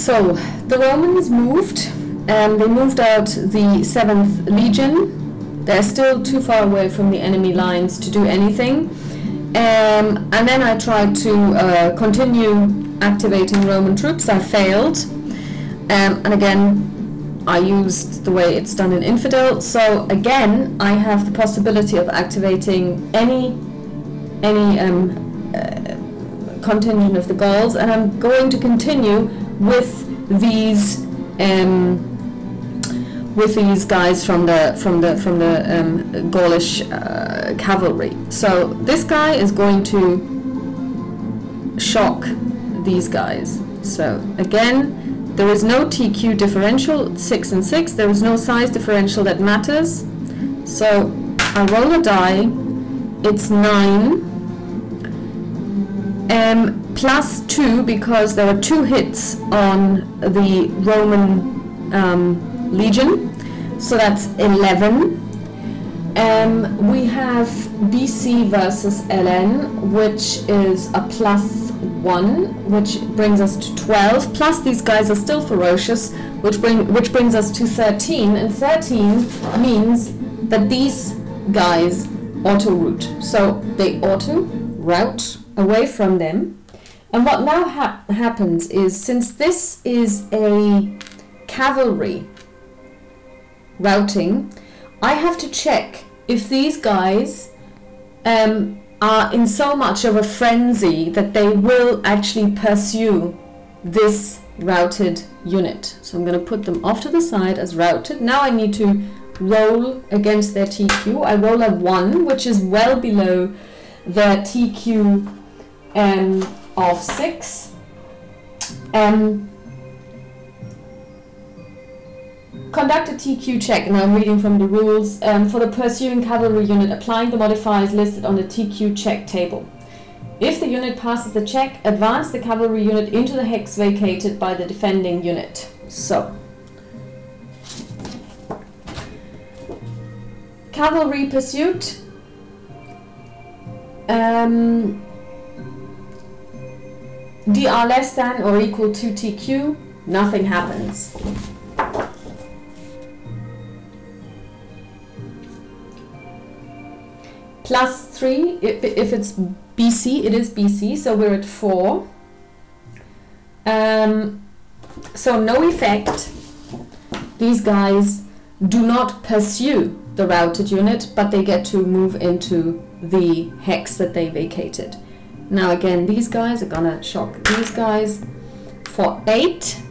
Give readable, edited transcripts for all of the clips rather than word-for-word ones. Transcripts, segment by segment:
So the Romans moved. They moved out the 7th Legion. They're still too far away from the enemy lines to do anything. And then I tried to continue activating Roman troops. I failed. And again, I used the way it's done in Infidel. So again, I have the possibility of activating any contingent of the Gauls, and I'm going to continue with these guys from the Gaulish cavalry. So this guy is going to shock these guys. So again, there is no TQ differential, 6 and 6. There is no size differential that matters. So I roll a die. It's 9. Plus 2 because there are 2 hits on the Roman Legion, so that's 11. We have BC versus LN, which is a +1, which brings us to 12. Plus these guys are still ferocious, which brings us to 13. And 13 means that these guys auto-route, so they auto-route away from them. And what now happens is, since this is a cavalry routing, I have to check if these guys are in so much of a frenzy that they will actually pursue this routed unit. So I'm going to put them off to the side as routed. Now I need to roll against their TQ. I roll a 1, which is well below their TQ of 6. Conduct a TQ check, and I'm reading from the rules, for the pursuing cavalry unit, applying the modifiers listed on the TQ check table. If the unit passes the check, advance the cavalry unit into the hex vacated by the defending unit. So, cavalry pursuit. DR less than or equal to TQ, nothing happens. +3, if it's BC, it is BC, so we're at 4. So no effect. These guys do not pursue the routed unit, but they get to move into the hex that they vacated. Now again, these guys are gonna shock these guys for 8.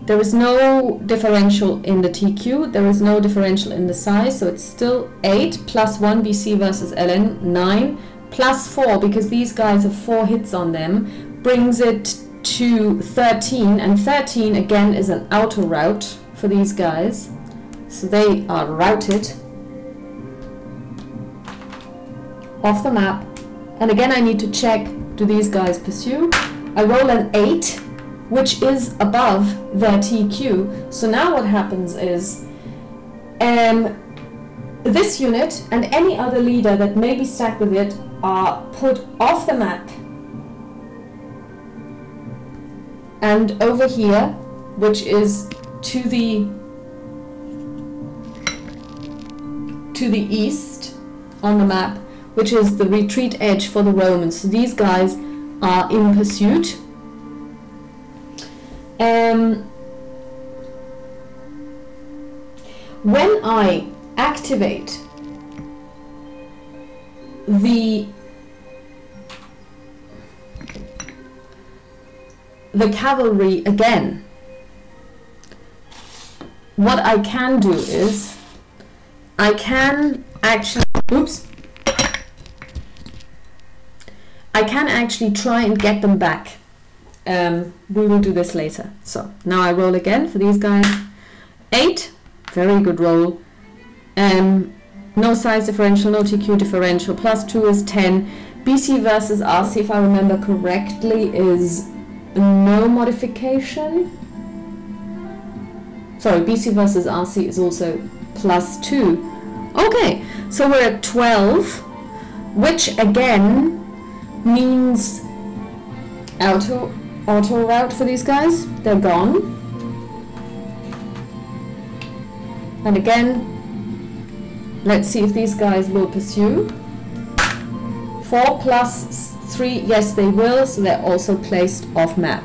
There is no differential in the TQ, there is no differential in the size, so it's still 8 plus 1 BC versus LN, 9, plus 4, because these guys have 4 hits on them, brings it to 13, and 13 again is an auto route for these guys, so they are routed off the map. And again, I need to check, do these guys pursue? I roll an 8, which is above their TQ. So now what happens is, this unit and any other leader that may be stacked with it are put off the map and over here, which is to the east on the map, which is the retreat edge for the Romans. So these guys are in pursuit. When I activate the cavalry again, what I can do is I can actually, I can actually try and get them back. We will do this later. So now I roll again for these guys. 8, very good roll. No size differential, no TQ differential. +2 is 10. BC versus RC, if I remember correctly, is no modification. Sorry, BC versus RC is also +2. Okay, so we're at 12, which again means auto auto route for these guys. They're gone. And again, let's see if these guys will pursue. 4 plus 3, yes they will, so they're also placed off map.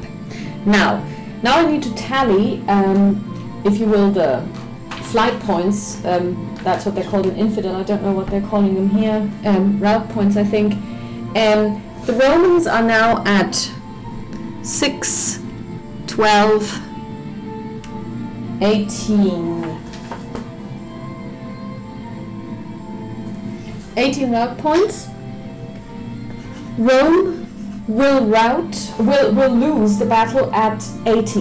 Now I need to tally, if you will, the flight points. That's what they're called in Infidel. I don't know what they're calling them here. Route points, I think. The Romans are now at 6, 12, 18 route points. Rome will lose the battle at 80.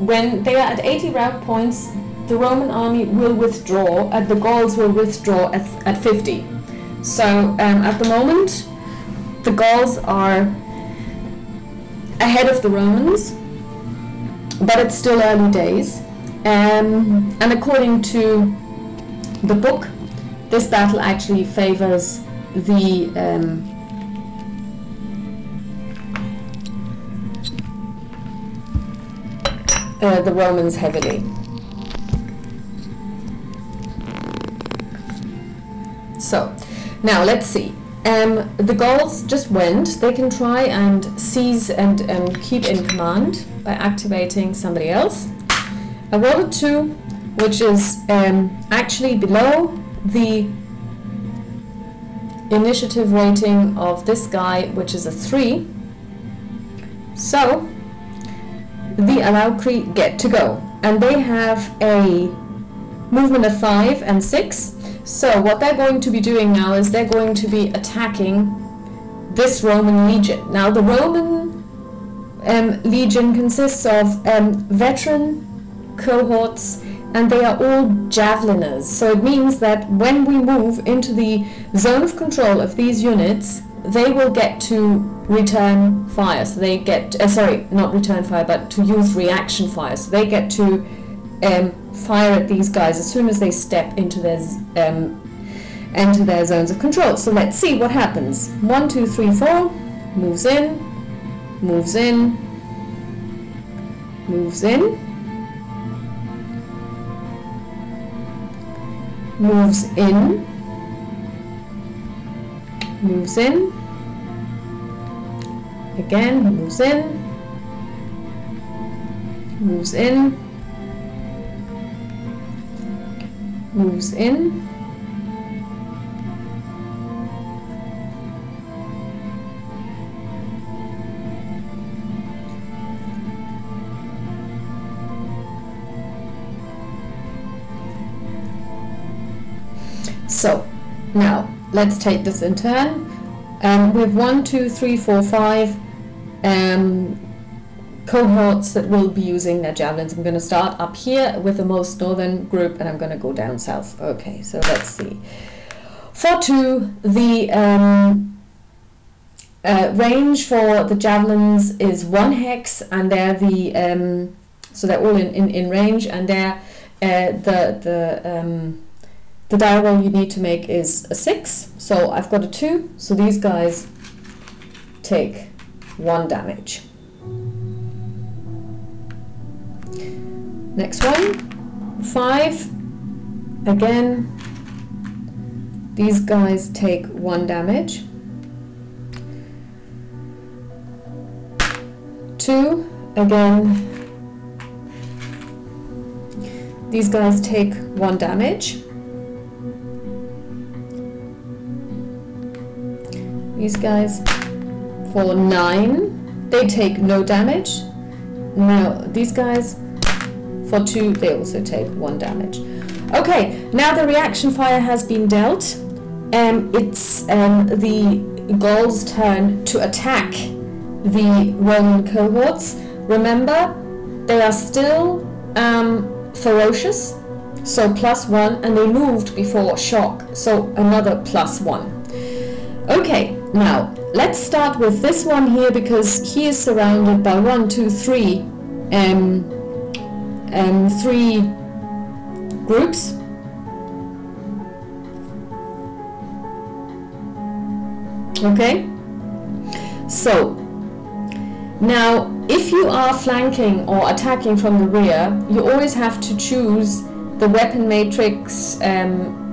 When they are at 80 route points, the Roman army will withdraw, and the Gauls will withdraw at 50. So at the moment, the Gauls are ahead of the Romans, but it's still early days. And according to the book, this battle actually favors the Romans heavily. So now let's see. The Gauls just went. They can try and seize and keep in command by activating somebody else. I rolled a 2, which is actually below the initiative rating of this guy, which is a 3. So the Alaukri get to go, and they have a movement of 5 and 6. So what they're going to be doing now is they're going to be attacking this Roman legion. Now the Roman legion consists of veteran cohorts, and they are all javeliners. So it means that when we move into the zone of control of these units, they will get to return fire. So they get, sorry, not return fire, but to use reaction fire. So they get to fire at these guys as soon as they step into their zones of control. So let's see what happens. 1, 2, 3, 4, moves in, moves in, moves in, moves in, moves in, again, moves in, moves in, moves in, so now let's take this in turn. We have 1, 2, 3, 4, 5 cohorts that will be using their javelins. I'm going to start up here with the most northern group, and I'm going to go down south. Okay, so let's see. For 2, the range for the javelins is 1 hex, and they're the so they're all in range, and they're the die roll you need to make is a 6. So I've got a 2. So these guys take 1 damage. Next one, 5. Again, these guys take 1 damage. 2. Again, these guys take 1 damage. These guys, for 9, they take no damage. Now these guys, for 2, they also take 1 damage. Okay, now the reaction fire has been dealt. It's the Gauls' turn to attack the Roman cohorts. Remember, they are still ferocious, so +1, and they moved before shock, so another +1. Okay, now let's start with this one here, because he is surrounded by 1, 2, 3 3 groups. Okay, so now if you are flanking or attacking from the rear, you always have to choose the weapon matrix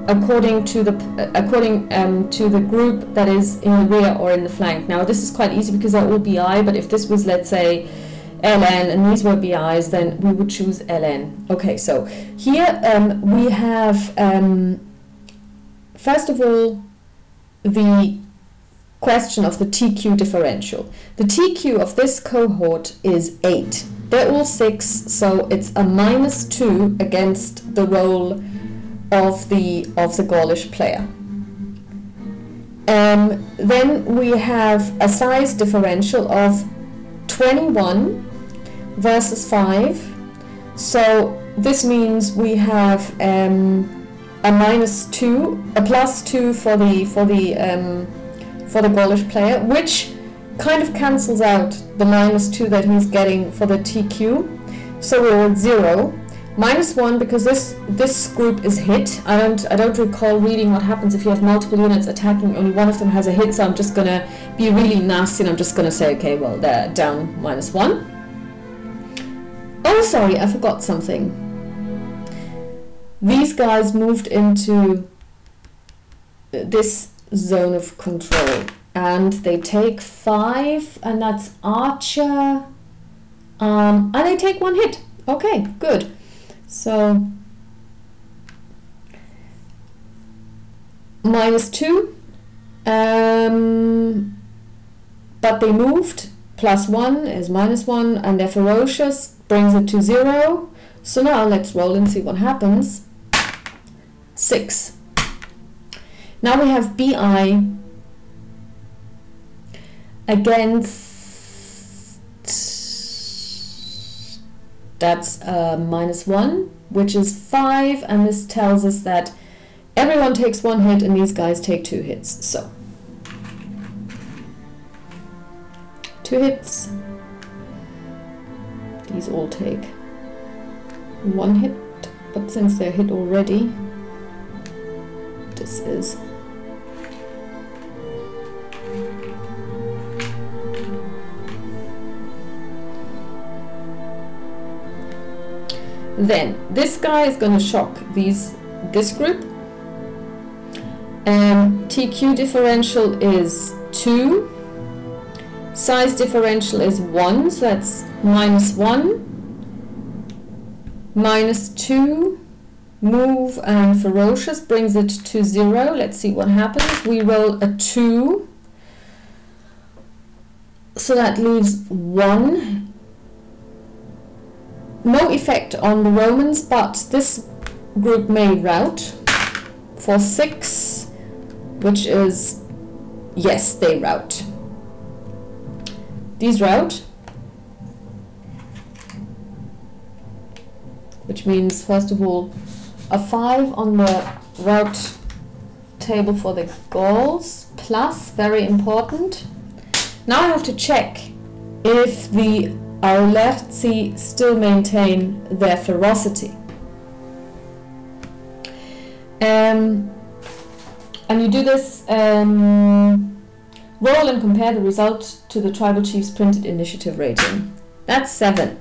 according to the group that is in the rear or in the flank. Now this is quite easy because they're all BI, but if this was, let's say, LN and these were BIs, then we would choose LN. Okay, so here we have first of all the question of the TQ differential. The TQ of this cohort is 8. They're all 6, so it's a -2 against the roll of the Gaulish player. Then we have a size differential of 21 versus 5. So this means we have a -2, a +2 for the Gaulish player, which kind of cancels out the -2 that he's getting for the TQ. So we're at 0. -1 because this group is hit. I don't recall reading what happens if you have multiple units attacking. Only one of them has a hit, so I'm just gonna be really nasty and I'm just gonna say, okay, well, they're down -1. Oh, sorry, I forgot something. These guys moved into this zone of control and they take 5, and that's Archer, and they take 1 hit. Okay, good. So -2, but they moved. +1 is -1, and they're ferocious, brings it to 0. So now let's roll and see what happens. 6. Now we have BI against, that's -1, which is 5, and this tells us that everyone takes 1 hit and these guys take 2 hits. So 2 hits, these all take 1 hit, but since they're hit already, this is then this guy is going to shock this group. TQ differential is 2, size differential is 1, so that's -1, -2, move and ferocious brings it to 0. Let's see what happens. We roll a 2, so that leaves 1. No effect on the Romans, but this group may rout for 6, which is, yes, they rout. These rout, which means, first of all, a 5 on the rout table for the Gauls, plus, very important. Now I have to check if the Aulerci still maintain their ferocity. And you do this, roll and compare the result to the tribal chief's printed initiative rating. That's 7.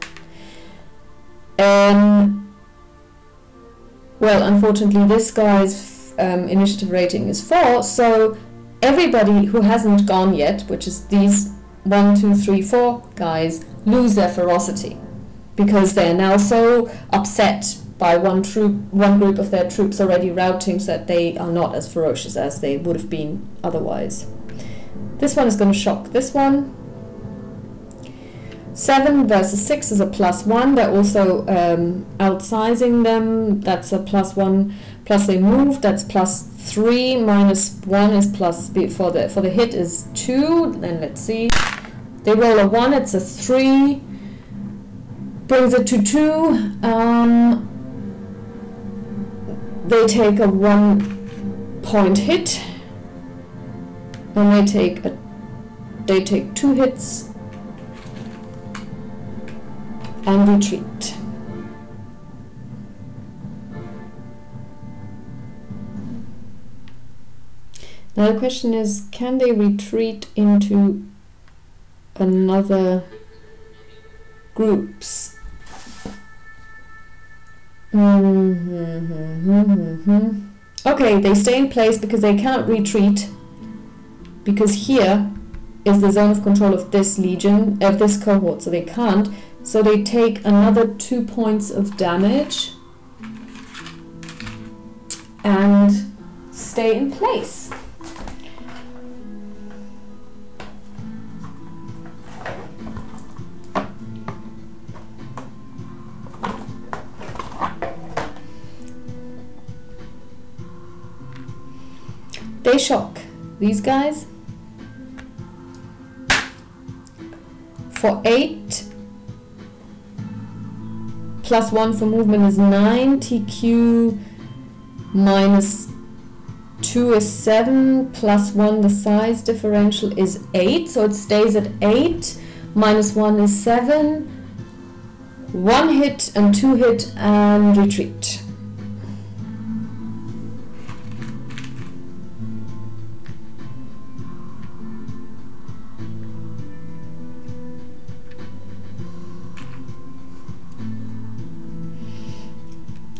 Well, unfortunately, this guy's initiative rating is 4, so everybody who hasn't gone yet, which is these 1, 2, 3, 4 guys, lose their ferocity because they're now so upset by one group of their troops already routing, so that they are not as ferocious as they would have been otherwise. This one is going to shock this one. 7 versus 6 is a +1. They're also outsizing them. That's a +1. Plus they move. That's +3. -1 is plus for the hit is 2. Then let's see. They roll a 1. It's a 3. Brings it to 2. They take a 1-point hit, and they take 2 hits and retreat. Now the question is, can they retreat into another groups. Okay, they stay in place because they cannot retreat, because here is the zone of control of this legion, of this cohort, so they can't. So they take another 2 points of damage and stay in place. They shock these guys for 8. Plus 1 for movement is 9. TQ minus 2 is 7. Plus 1, the size differential is 8. So it stays at 8. Minus 1 is 7. 1 hit and 2 hit and retreat.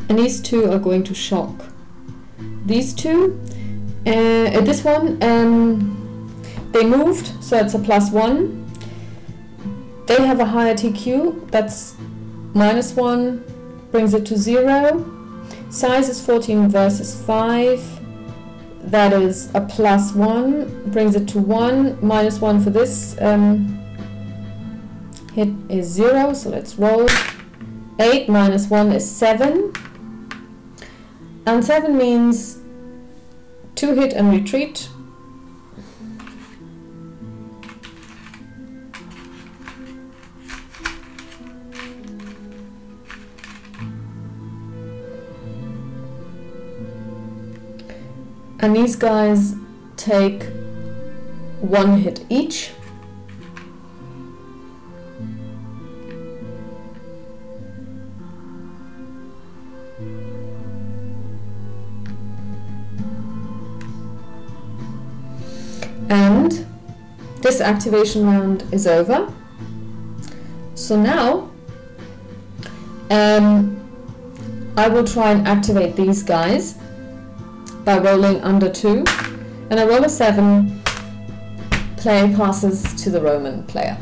And these two are going to shock. These two, this one, they moved, so it's a plus 1. They have a higher TQ, that's minus 1, brings it to 0. Size is 14 versus 5. That is a plus 1, brings it to 1. Minus 1 for this hit is 0, so let's roll. 8 minus 1 is 7. And 7 means 2 hit and retreat. And these guys take 1 hit each. And this activation round is over. So now I will try and activate these guys by rolling under 2. And I roll a 7. Player passes to the Roman player.